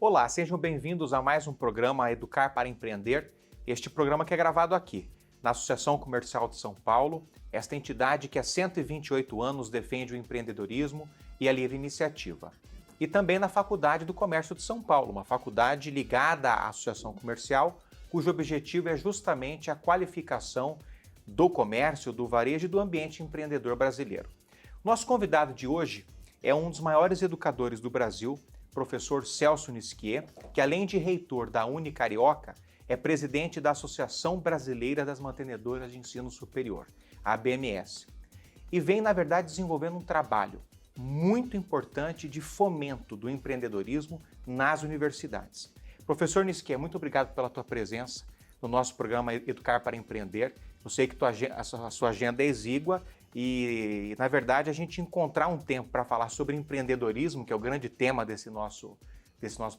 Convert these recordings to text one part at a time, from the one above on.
Olá, sejam bem-vindos a mais um programa Educar para Empreender. Este programa que é gravado aqui, na Associação Comercial de São Paulo, esta entidade que há 128 anos defende o empreendedorismo e a livre iniciativa. E também na Faculdade do Comércio de São Paulo, uma faculdade ligada à Associação Comercial, cujo objetivo é justamente a qualificação do comércio, do varejo e do ambiente empreendedor brasileiro. Nosso convidado de hoje é um dos maiores educadores do Brasil, professor Celso Nisquier, que além de reitor da Unicarioca, é presidente da Associação Brasileira das Mantenedoras de Ensino Superior, a ABMS. E vem, na verdade, desenvolvendo um trabalho muito importante de fomento do empreendedorismo nas universidades. Professor Nisquier, muito obrigado pela tua presença no nosso programa Educar para Empreender. Eu sei que a sua agenda é exígua e, na verdade, a gente encontrar um tempo para falar sobre empreendedorismo, que é o grande tema desse nosso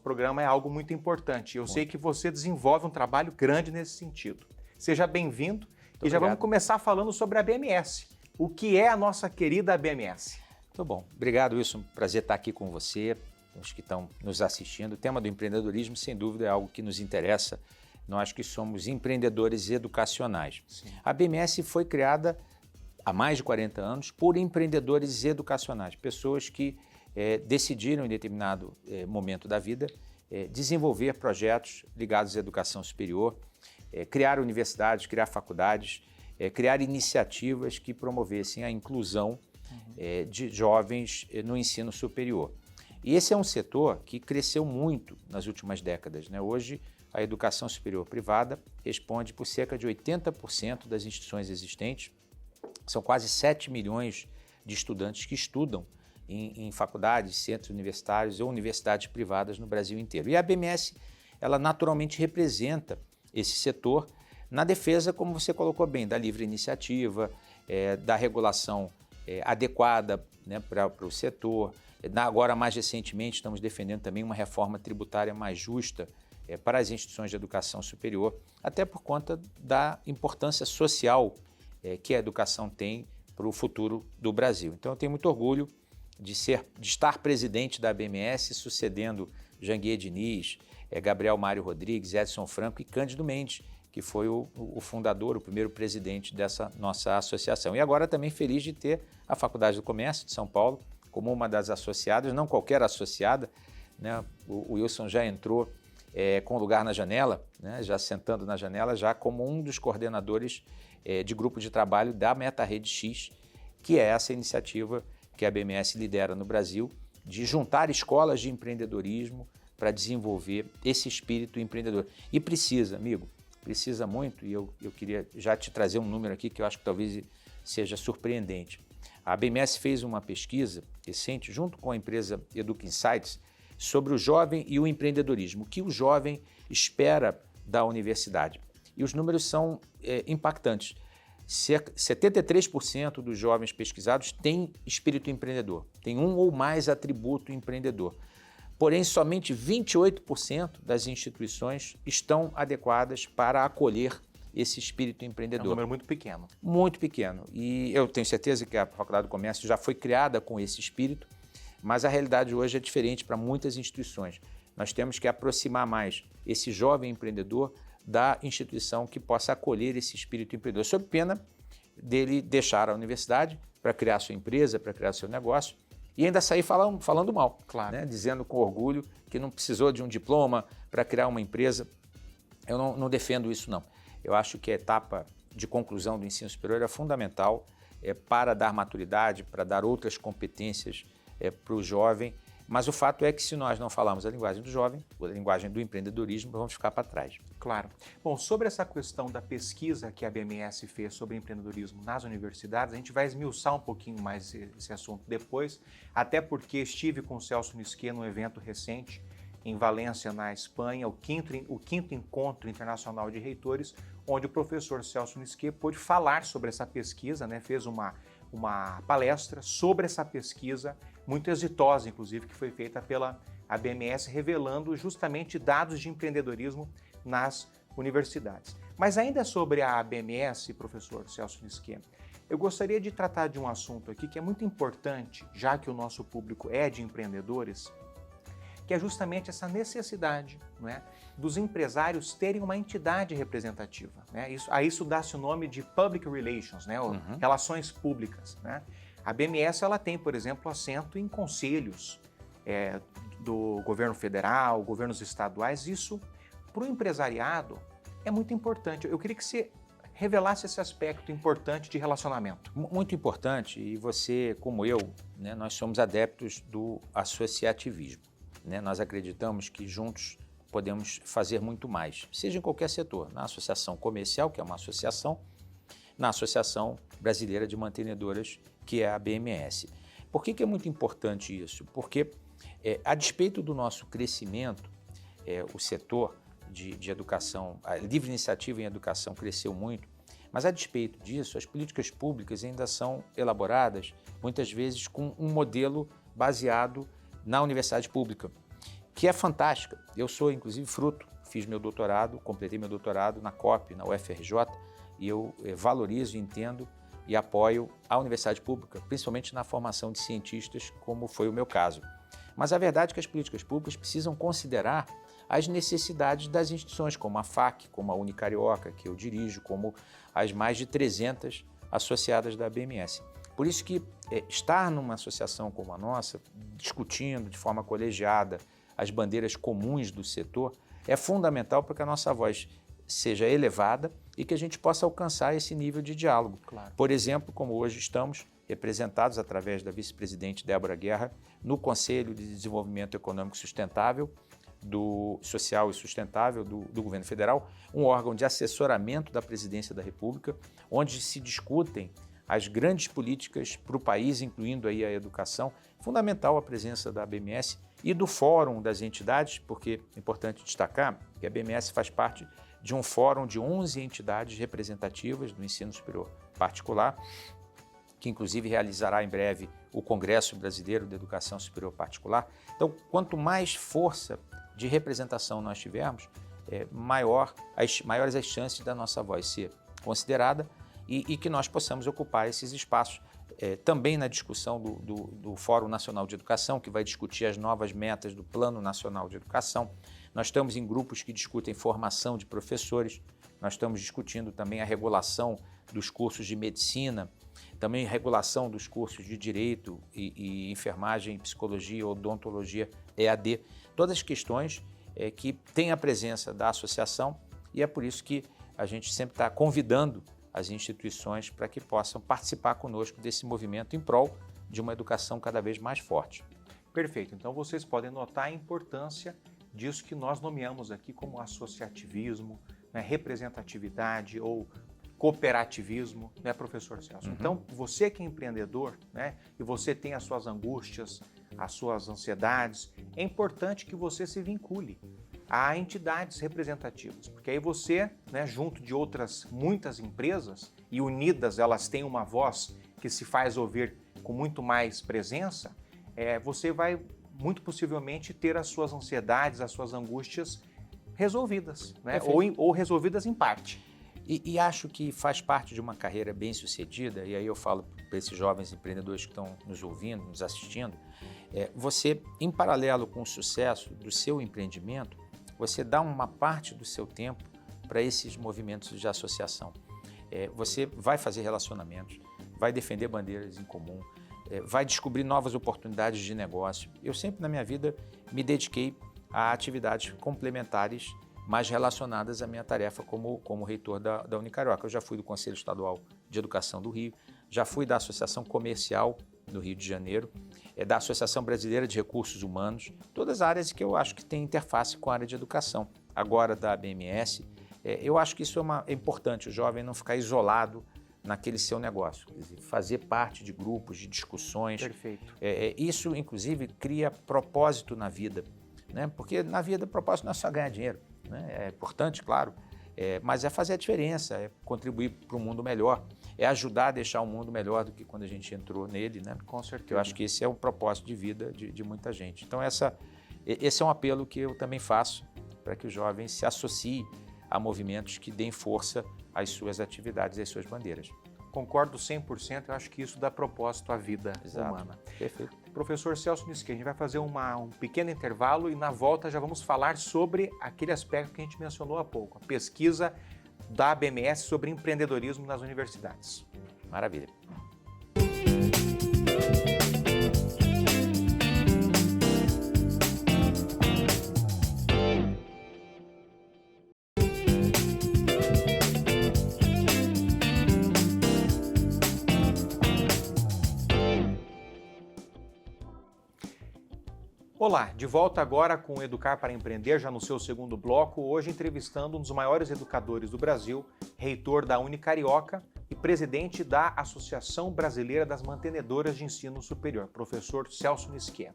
programa, é algo muito importante. Eu sei que você desenvolve um trabalho grande nesse sentido. Seja bem-vindo e já vamos começar falando sobre a ABMS. O que é a nossa querida ABMS? Muito bom. Obrigado, Wilson. Prazer estar aqui com você, os que estão nos assistindo. O tema do empreendedorismo, sem dúvida, é algo que nos interessa. Nós que somos empreendedores educacionais. Sim. A ABMS foi criada há mais de 40 anos por empreendedores educacionais, pessoas que decidiram em determinado momento da vida desenvolver projetos ligados à educação superior, criar universidades, criar faculdades, criar iniciativas que promovessem a inclusão de jovens no ensino superior. E esse é um setor que cresceu muito nas últimas décadas, né? Hoje, a educação superior privada responde por cerca de 80% das instituições existentes. São quase 7 milhões de estudantes que estudam em faculdades, centros universitários ou universidades privadas no Brasil inteiro. E a ABMS, ela naturalmente representa esse setor na defesa, como você colocou bem, da livre iniciativa, da regulação adequada, né, para o setor. Agora, mais recentemente, estamos defendendo também uma reforma tributária mais justa para as instituições de educação superior, até por conta da importância social que a educação tem para o futuro do Brasil. Então, eu tenho muito orgulho de estar presidente da ABMS, sucedendo Janguier Diniz, Gabriel Mário Rodrigues, Edson Franco e Cândido Mendes, que foi o fundador, o primeiro presidente dessa nossa associação. E agora também feliz de ter a Faculdade do Comércio de São Paulo como uma das associadas, não qualquer associada, né? O Wilson já entrou com lugar na janela, né? Já sentando na janela, já como um dos coordenadores de grupo de trabalho da Meta Rede X, que é essa iniciativa que a ABMS lidera no Brasil, de juntar escolas de empreendedorismo para desenvolver esse espírito empreendedor. E precisa, amigo, precisa muito, e eu queria já te trazer um número aqui que eu acho que talvez seja surpreendente. A ABMS fez uma pesquisa recente, junto com a empresa Educa Insights, sobre o jovem e o empreendedorismo, o que o jovem espera da universidade. E os números são impactantes. 73% dos jovens pesquisados têm espírito empreendedor, tem um ou mais atributo empreendedor. Porém, somente 28% das instituições estão adequadas para acolher esse espírito empreendedor. É um número muito pequeno. Muito pequeno. E eu tenho certeza que a Faculdade do Comércio já foi criada com esse espírito, mas a realidade hoje é diferente para muitas instituições. Nós temos que aproximar mais esse jovem empreendedor da instituição que possa acolher esse espírito empreendedor, sob pena dele deixar a universidade para criar sua empresa, para criar seu negócio, e ainda sair falando mal, claro, né? Dizendo com orgulho que não precisou de um diploma para criar uma empresa. Eu não defendo isso, não. Eu acho que a etapa de conclusão do ensino superior é fundamental para dar maturidade, para dar outras competências para o jovem, mas o fato é que se nós não falarmos a linguagem do jovem, a linguagem do empreendedorismo, vamos ficar para trás. Claro. Bom, sobre essa questão da pesquisa que a ABMS fez sobre empreendedorismo nas universidades, a gente vai esmiuçar um pouquinho mais esse assunto depois, até porque estive com o Celso Nisquier num evento recente em Valência, na Espanha, o quinto Encontro Internacional de Reitores, onde o professor Celso Nisquier pôde falar sobre essa pesquisa, né? Fez uma palestra sobre essa pesquisa, muito exitosa, inclusive, que foi feita pela ABMS, revelando justamente dados de empreendedorismo nas universidades. Mas ainda sobre a ABMS, professor Celso Nisquier, eu gostaria de tratar de um assunto aqui que é muito importante, já que o nosso público é de empreendedores, que é justamente essa necessidade, não é, dos empresários terem uma entidade representativa. Né? Isso dá-se o nome de Public Relations, né? Relações públicas. Né? A BMS ela tem, por exemplo, assento em conselhos do governo federal, governos estaduais. Isso, para o empresariado, é muito importante. Eu queria que você revelasse esse aspecto importante de relacionamento. Muito importante, e você, como eu, né, nós somos adeptos do associativismo. Né? Nós acreditamos que juntos podemos fazer muito mais, seja em qualquer setor, na associação comercial, que é uma associação, na Associação Brasileira de Mantenedoras, que é a BMS. Por que é muito importante isso? Porque, a despeito do nosso crescimento, o setor de educação, a livre iniciativa em educação cresceu muito, mas a despeito disso, as políticas públicas ainda são elaboradas, muitas vezes, com um modelo baseado na universidade pública, que é fantástica. Eu sou, inclusive, fruto, fiz meu doutorado, completei meu doutorado na COP, na UFRJ, e eu valorizo, entendo e apoio a universidade pública, principalmente na formação de cientistas, como foi o meu caso. Mas a verdade é que as políticas públicas precisam considerar as necessidades das instituições, como a FAC, como a Unicarioca, que eu dirijo, como as mais de 300 associadas da BMS. Por isso que estar numa associação como a nossa, discutindo de forma colegiada as bandeiras comuns do setor, é fundamental para que a nossa voz seja elevada e que a gente possa alcançar esse nível de diálogo. Claro. Por exemplo, como hoje estamos representados através da vice-presidente Débora Guerra no Conselho de Desenvolvimento Econômico Sustentável, Social e Sustentável do Governo Federal, um órgão de assessoramento da Presidência da República, onde se discutem as grandes políticas para o país, incluindo aí a educação. Fundamental a presença da BMS e do Fórum das Entidades, porque é importante destacar que a BMS faz parte de um fórum de 11 entidades representativas do ensino superior particular, que inclusive realizará em breve o Congresso Brasileiro de Educação Superior Particular. Então, quanto mais força de representação nós tivermos, maiores as chances da nossa voz ser considerada e que nós possamos ocupar esses espaços. Também na discussão do Fórum Nacional de Educação, que vai discutir as novas metas do Plano Nacional de Educação. Nós estamos em grupos que discutem formação de professores, nós estamos discutindo também a regulação dos cursos de medicina, também regulação dos cursos de direito e enfermagem, psicologia, odontologia, EAD. Todas questões que têm a presença da associação e é por isso que a gente sempre está convidando as instituições para que possam participar conosco desse movimento em prol de uma educação cada vez mais forte. Perfeito. Então vocês podem notar a importância disso que nós nomeamos aqui como associativismo, né, representatividade ou cooperativismo, né, professor Celso? Então, você que é empreendedor, né, e você tem as suas angústias, as suas ansiedades, é importante que você se vincule a entidades representativas, porque aí você, né, junto de outras muitas empresas e unidas elas têm uma voz que se faz ouvir com muito mais presença, você vai muito possivelmente ter as suas ansiedades, as suas angústias resolvidas, né, ou resolvidas em parte. E acho que faz parte de uma carreira bem-sucedida, e aí eu falo para esses jovens empreendedores que estão nos ouvindo, nos assistindo, você, em paralelo com o sucesso do seu empreendimento, você dá uma parte do seu tempo para esses movimentos de associação. Você vai fazer relacionamentos, vai defender bandeiras em comum, vai descobrir novas oportunidades de negócio. Eu sempre na minha vida me dediquei a atividades complementares mais relacionadas à minha tarefa como reitor da Unicarioca. Eu já fui do Conselho Estadual de Educação do Rio, já fui da Associação Comercial do Rio de Janeiro, da Associação Brasileira de Recursos Humanos, todas áreas que eu acho que têm interface com a área de educação. Agora da BMS, eu acho que isso é importante, o jovem não ficar isolado naquele seu negócio, quer dizer, fazer parte de grupos, de discussões. Perfeito. Isso, inclusive, cria propósito na vida, né? Porque na vida o propósito não é só ganhar dinheiro, né? É importante, claro, mas é fazer a diferença, é contribuir para um mundo melhor, é ajudar a deixar o mundo melhor do que quando a gente entrou nele, né? Com certeza. Eu acho que esse é o propósito de vida de muita gente. Então esse é um apelo que eu também faço para que o jovem se associe a movimentos que deem força às suas atividades e às suas bandeiras. Concordo 100%, eu acho que isso dá propósito à vida humana. Perfeito. Professor Celso Nisquet, a gente vai fazer um pequeno intervalo e na volta já vamos falar sobre aquele aspecto que a gente mencionou há pouco, a pesquisa da ABMS sobre empreendedorismo nas universidades. Maravilha. Olá, de volta agora com o Educar para Empreender, já no seu segundo bloco, hoje entrevistando um dos maiores educadores do Brasil, reitor da Unicarioca e presidente da Associação Brasileira das Mantenedoras de Ensino Superior, professor Celso Nisquet.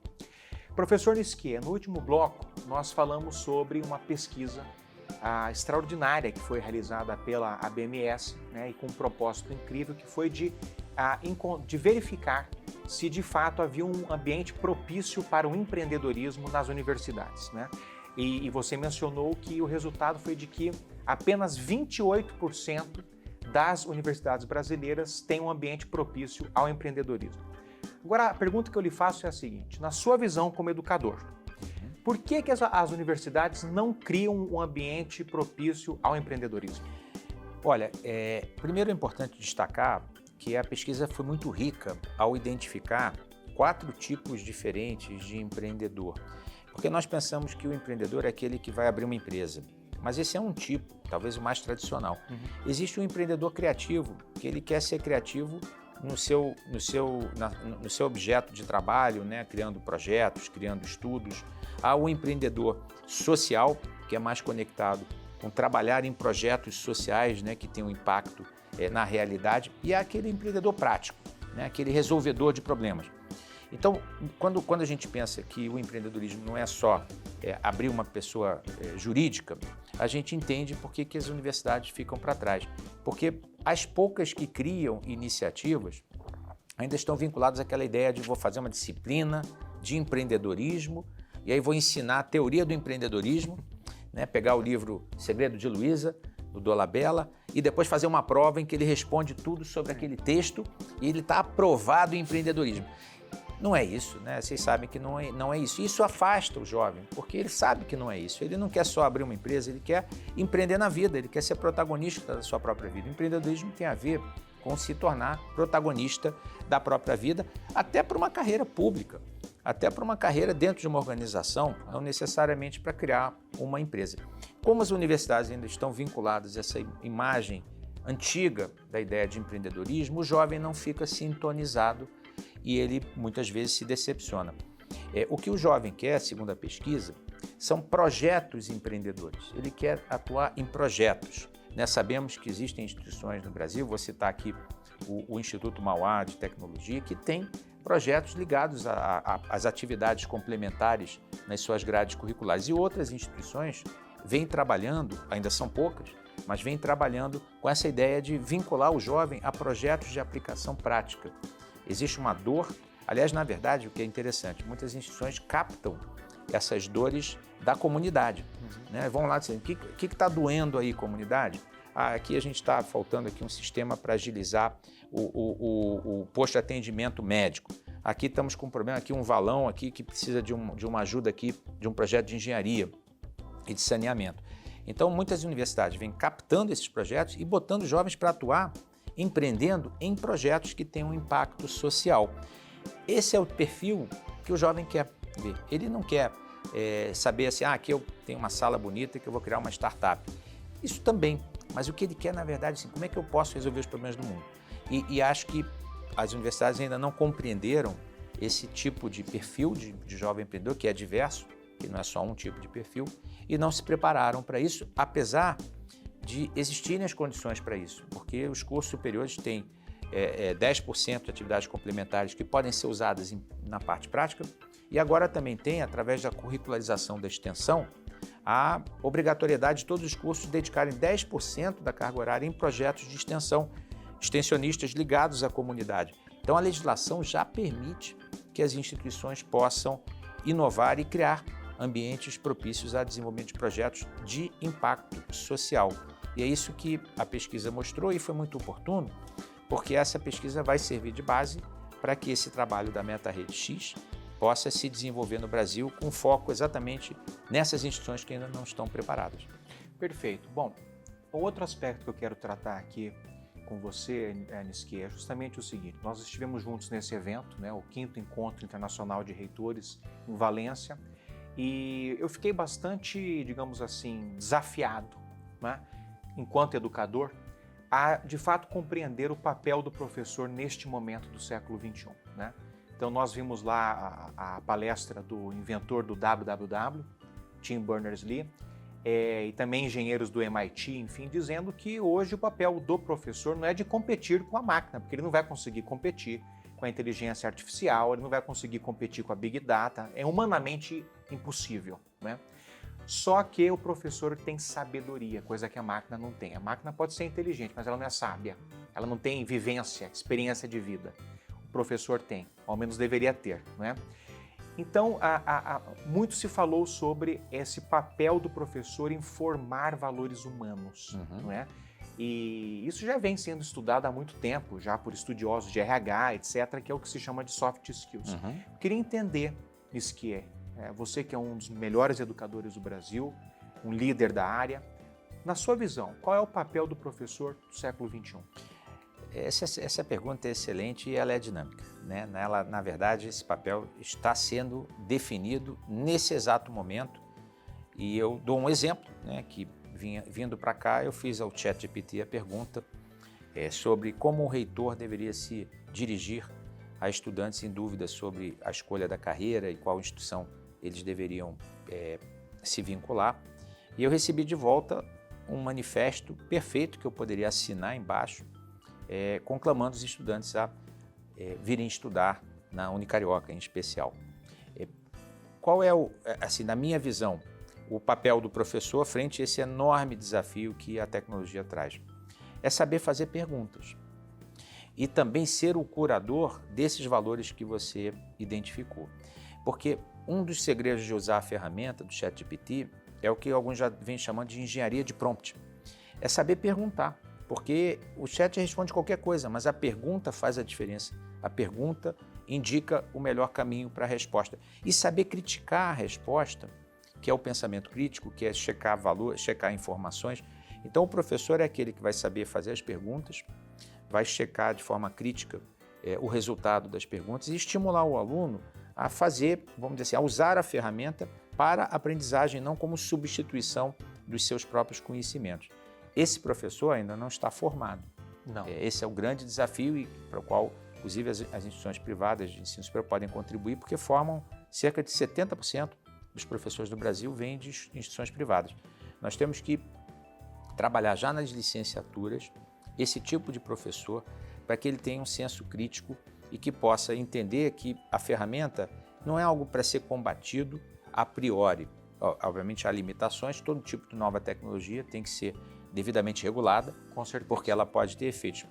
Professor Nisquet, no último bloco nós falamos sobre uma pesquisa extraordinária que foi realizada pela ABMS, né, e com um propósito incrível que foi de verificar se de fato havia um ambiente propício para o empreendedorismo nas universidades, né? E você mencionou que o resultado foi de que apenas 28% das universidades brasileiras têm um ambiente propício ao empreendedorismo. Agora, a pergunta que eu lhe faço é a seguinte: na sua visão como educador, por que as universidades não criam um ambiente propício ao empreendedorismo? Olha, primeiro é importante destacar que a pesquisa foi muito rica ao identificar 4 tipos diferentes de empreendedor. Porque nós pensamos que o empreendedor é aquele que vai abrir uma empresa, mas esse é um tipo, talvez o mais tradicional. Existe um empreendedor criativo, que ele quer ser criativo no seu objeto de trabalho, né? Criando projetos, criando estudos. Há o empreendedor social, que é mais conectado com trabalhar em projetos sociais, né? Que tem um impacto na realidade, e há aquele empreendedor prático, né? Aquele resolvedor de problemas. Então, quando a gente pensa que o empreendedorismo não é só abrir uma pessoa jurídica, a gente entende por que as universidades ficam para trás. Porque as poucas que criam iniciativas ainda estão vinculadas àquela ideia de vou fazer uma disciplina de empreendedorismo e aí vou ensinar a teoria do empreendedorismo, né? Pegar o livro Segredo de Luiza, do Dolabella, e depois fazer uma prova em que ele responde tudo sobre aquele texto e ele está aprovado em empreendedorismo. Não é isso, né? Vocês sabem que não é isso. Isso afasta o jovem, porque ele sabe que não é isso. Ele não quer só abrir uma empresa, ele quer empreender na vida, ele quer ser protagonista da sua própria vida. O empreendedorismo tem a ver com se tornar protagonista da própria vida, até para uma carreira pública, até para uma carreira dentro de uma organização, não necessariamente para criar uma empresa. Como as universidades ainda estão vinculadas a essa imagem antiga da ideia de empreendedorismo, o jovem não fica sintonizado e ele muitas vezes se decepciona. O que o jovem quer, segundo a pesquisa, são projetos empreendedores. Ele quer atuar em projetos. Sabemos que existem instituições no Brasil, vou citar aqui o Instituto Mauá de Tecnologia, que tem projetos ligados às atividades complementares nas suas grades curriculares. E outras instituições vêm trabalhando, ainda são poucas, mas vêm trabalhando com essa ideia de vincular o jovem a projetos de aplicação prática. Existe uma dor, aliás, na verdade, o que é interessante, muitas instituições captam essas dores da comunidade. Né? Vão lá dizendo, o que está doendo aí, comunidade? Aqui a gente está faltando aqui um sistema para agilizar o posto de atendimento médico. Aqui estamos com um problema, aqui um valão aqui que precisa de uma ajuda aqui, de um projeto de engenharia e de saneamento. Então, muitas universidades vêm captando esses projetos e botando jovens para atuar, empreendendo em projetos que têm um impacto social. Esse é o perfil que o jovem quer ver. Ele não quer saber assim, aqui eu tenho uma sala bonita que eu vou criar uma startup. Isso também, mas o que ele quer, na verdade, assim, como é que eu posso resolver os problemas do mundo? E acho que as universidades ainda não compreenderam esse tipo de perfil de jovem empreendedor, que é diverso, que não é só um tipo de perfil, e não se prepararam para isso, apesar de existirem as condições para isso, porque os cursos superiores têm 10% de atividades complementares que podem ser usadas na parte prática, e agora também tem, através da curricularização da extensão, a obrigatoriedade de todos os cursos dedicarem 10% da carga horária em projetos de extensão, extensionistas ligados à comunidade. Então a legislação já permite que as instituições possam inovar e criar ambientes propícios a desenvolvimento de projetos de impacto social. E é isso que a pesquisa mostrou e foi muito oportuno, porque essa pesquisa vai servir de base para que esse trabalho da Meta-Rede X possa se desenvolver no Brasil com foco exatamente nessas instituições que ainda não estão preparadas. Perfeito. Bom, outro aspecto que eu quero tratar aqui com você, Nisquia, é justamente o seguinte: nós estivemos juntos nesse evento, né, o 5º Encontro Internacional de Reitores em Valência, e eu fiquei bastante, digamos assim, desafiado, né, enquanto educador, a de fato compreender o papel do professor neste momento do século XXI, né? Então nós vimos lá a palestra do inventor do www, Tim Berners-Lee, e também engenheiros do MIT, enfim, dizendo que hoje o papel do professor não é de competir com a máquina, porque ele não vai conseguir competir com a inteligência artificial, ele não vai conseguir competir com a Big Data, é humanamente impossível, né? Só que o professor tem sabedoria, coisa que a máquina não tem. A máquina pode ser inteligente, mas ela não é sábia, ela não tem vivência, experiência de vida. O professor tem, ao menos deveria ter, não é? Então, muito se falou sobre esse papel do professor em formar valores humanos, não é? E isso já vem sendo estudado há muito tempo, já por estudiosos de RH, etc., que é o que se chama de soft skills. Queria entender isso que você que é um dos melhores educadores do Brasil, um líder da área, na sua visão, qual é o papel do professor do século XXI? Essa pergunta é excelente e ela é dinâmica, né? Na verdade, esse papel está sendo definido nesse exato momento e eu dou um exemplo, né, que vindo para cá eu fiz ao ChatGPT a pergunta sobre como o reitor deveria se dirigir a estudantes em dúvida sobre a escolha da carreira e qual instituição eles deveriam se vincular. E eu recebi de volta um manifesto perfeito que eu poderia assinar embaixo, conclamando os estudantes a virem estudar na Unicarioca, em especial. Qual é, assim, na minha visão, o papel do professor frente a esse enorme desafio que a tecnologia traz? É saber fazer perguntas e também ser o curador desses valores que você identificou. Porque um dos segredos de usar a ferramenta do ChatGPT é o que alguns já vêm chamando de engenharia de prompt. É saber perguntar. Porque o chat responde qualquer coisa, mas a pergunta faz a diferença. A pergunta indica o melhor caminho para a resposta. E saber criticar a resposta, que é o pensamento crítico, que é checar valor, checar informações. Então o professor é aquele que vai saber fazer as perguntas, vai checar de forma crítica o resultado das perguntas e estimular o aluno a fazer, vamos dizer assim, a usar a ferramenta para a aprendizagem, não como substituição dos seus próprios conhecimentos. Esse professor ainda não está formado. Não. Esse é o grande desafio e para o qual, inclusive, as instituições privadas de ensino superior podem contribuir, porque formam cerca de 70% dos professores do Brasil vêm de instituições privadas. Nós temos que trabalhar já nas licenciaturas esse tipo de professor para que ele tenha um senso crítico e que possa entender que a ferramenta não é algo para ser combatido a priori. Obviamente há limitações, todo tipo de nova tecnologia tem que ser devidamente regulada, com certeza, porque ela pode ter efeitos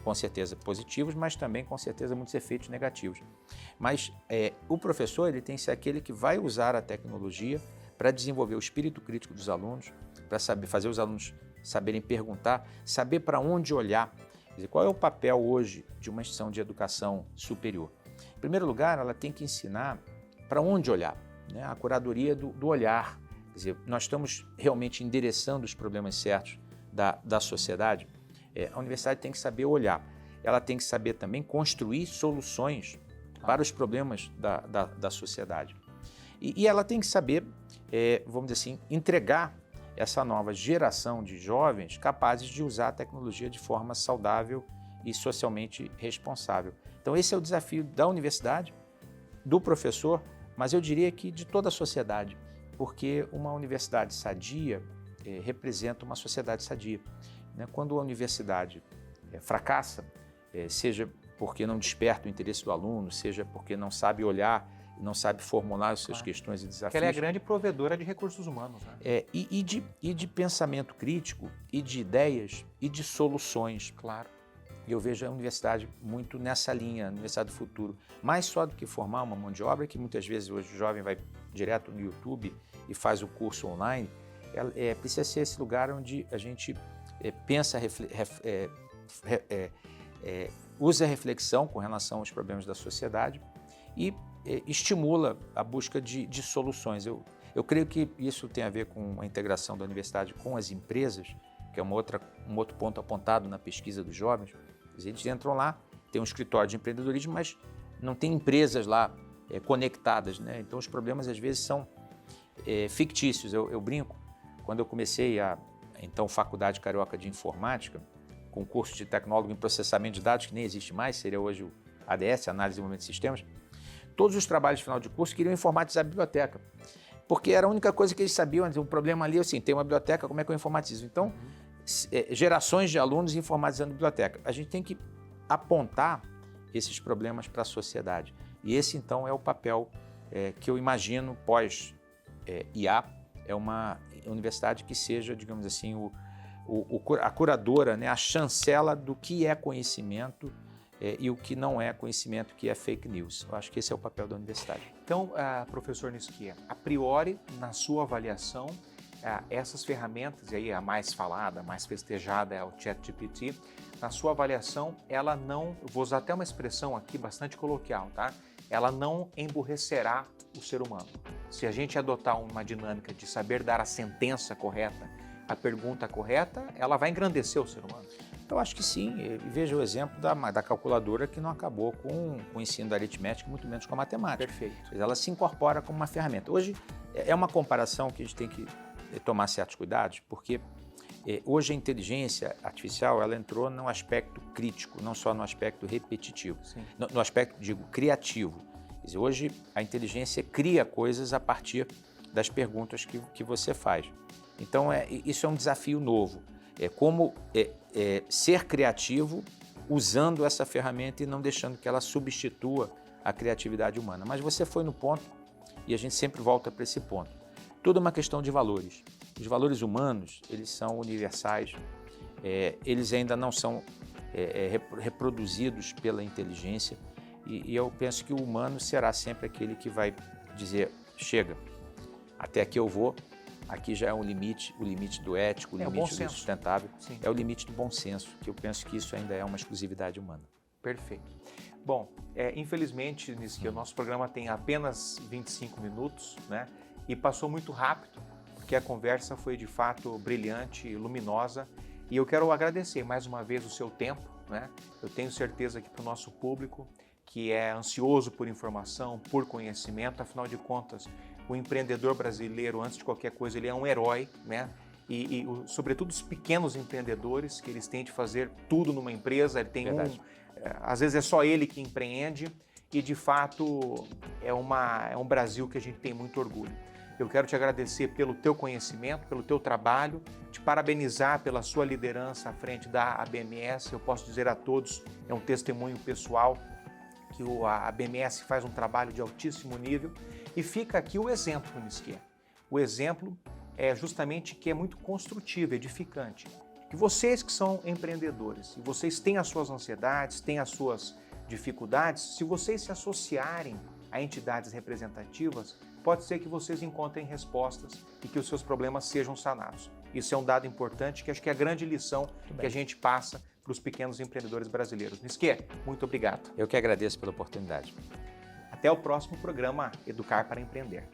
com certeza positivos, mas também com certeza muitos efeitos negativos. Mas o professor ele tem que ser aquele que vai usar a tecnologia para desenvolver o espírito crítico dos alunos, para saber fazer os alunos saberem perguntar, saber para onde olhar. Quer dizer, qual é o papel hoje de uma instituição de educação superior? Em primeiro lugar, ela tem que ensinar para onde olhar, né? A curadoria do olhar. Quer dizer, nós estamos realmente endereçando os problemas certos da sociedade. A universidade tem que saber olhar, ela tem que saber também construir soluções para os problemas da sociedade. E ela tem que saber, vamos dizer assim, entregar essa nova geração de jovens capazes de usar a tecnologia de forma saudável e socialmente responsável. Então esse é o desafio da universidade, do professor, mas eu diria que de toda a sociedade, porque uma universidade sadia representa uma sociedade sadia. Quando a universidade fracassa, seja porque não desperta o interesse do aluno, seja porque não sabe olhar, não sabe formular as suas questões e desafios. Porque ela é a grande provedora de recursos humanos, né? E de pensamento crítico, e de ideias, e de soluções. Claro. E eu vejo a universidade muito nessa linha, a universidade do futuro. Mais só do que formar uma mão de obra, que muitas vezes hoje o jovem vai direto no YouTube e faz o curso online, precisa ser esse lugar onde a gente pensa, usa a reflexão com relação aos problemas da sociedade e estimula a busca de soluções. Eu creio que isso tem a ver com a integração da universidade com as empresas, que é um outro ponto apontado na pesquisa dos jovens. Eles entram lá, tem um escritório de empreendedorismo, mas não tem empresas lá conectadas, né? Então os problemas às vezes são fictícios. Eu brinco, quando eu comecei a Faculdade Carioca de Informática, com curso de tecnólogo em processamento de dados, que nem existe mais, seria hoje o ADS, Análise e Desenvolvimento de Sistemas, todos os trabalhos de final de curso queriam informatizar a biblioteca, porque era a única coisa que eles sabiam. O problema ali, assim, tem uma biblioteca, como é que eu informatizo? Então, gerações de alunos informatizando a biblioteca. A gente tem que apontar esses problemas para a sociedade. E esse, então, é o papel que eu imagino pós-IA, é uma universidade que seja, digamos assim, a curadora, né, a chancela do que é conhecimento e o que não é conhecimento, que é fake news. Eu acho que esse é o papel da universidade. Então, professor Nisquia, a priori, na sua avaliação, essas ferramentas, e aí a mais falada, a mais festejada é o ChatGPT, na sua avaliação, ela não, vou usar até uma expressão aqui bastante coloquial, tá? Ela não emburrecerá o ser humano. Se a gente adotar uma dinâmica de saber dar a sentença correta, a pergunta correta, ela vai engrandecer o ser humano? Eu acho que sim. Veja o exemplo da calculadora, que não acabou com o ensino da aritmética, muito menos com a matemática. Perfeito. Ela se incorpora como uma ferramenta. Hoje é uma comparação que a gente tem que tomar certos cuidados, porque hoje a inteligência artificial ela entrou num aspecto crítico, não só no aspecto repetitivo, no aspecto, criativo. Quer dizer, hoje a inteligência cria coisas a partir das perguntas que você faz. Então, isso é um desafio novo. É como ser criativo usando essa ferramenta e não deixando que ela substitua a criatividade humana. Mas você foi no ponto, e a gente sempre volta para esse ponto. Tudo é uma questão de valores. Os valores humanos, eles são universais, eles ainda não são reproduzidos pela inteligência, e eu penso que o humano será sempre aquele que vai dizer, chega, até aqui eu vou. Aqui já é o limite do ético, o limite do sustentável, é o limite do bom senso, que eu penso que isso ainda é uma exclusividade humana. Perfeito. Bom, infelizmente, Nisquia, o nosso programa tem apenas 25 minutos, né? E passou muito rápido, porque a conversa foi de fato brilhante e luminosa, e eu quero agradecer mais uma vez o seu tempo, né? Eu tenho certeza que para o nosso público, que é ansioso por informação, por conhecimento, afinal de contas, o empreendedor brasileiro, antes de qualquer coisa, ele é um herói, né? E sobretudo os pequenos empreendedores, que eles têm de fazer tudo numa empresa, ele tem às vezes é só ele que empreende, e de fato é um Brasil que a gente tem muito orgulho. Eu quero te agradecer pelo teu conhecimento, pelo teu trabalho, te parabenizar pela sua liderança à frente da ABMS. Eu posso dizer a todos, é um testemunho pessoal, que a ABMS faz um trabalho de altíssimo nível. E fica aqui o exemplo, Nisquia. O exemplo é justamente que é muito construtivo, edificante. Que vocês que são empreendedores, e vocês têm as suas ansiedades, têm as suas dificuldades, se vocês se associarem a entidades representativas, pode ser que vocês encontrem respostas e que os seus problemas sejam sanados. Isso é um dado importante, que acho que é a grande lição que a gente passa para os pequenos empreendedores brasileiros. Nisquia, muito obrigado. Eu que agradeço pela oportunidade. Até o próximo programa Educar para Empreender.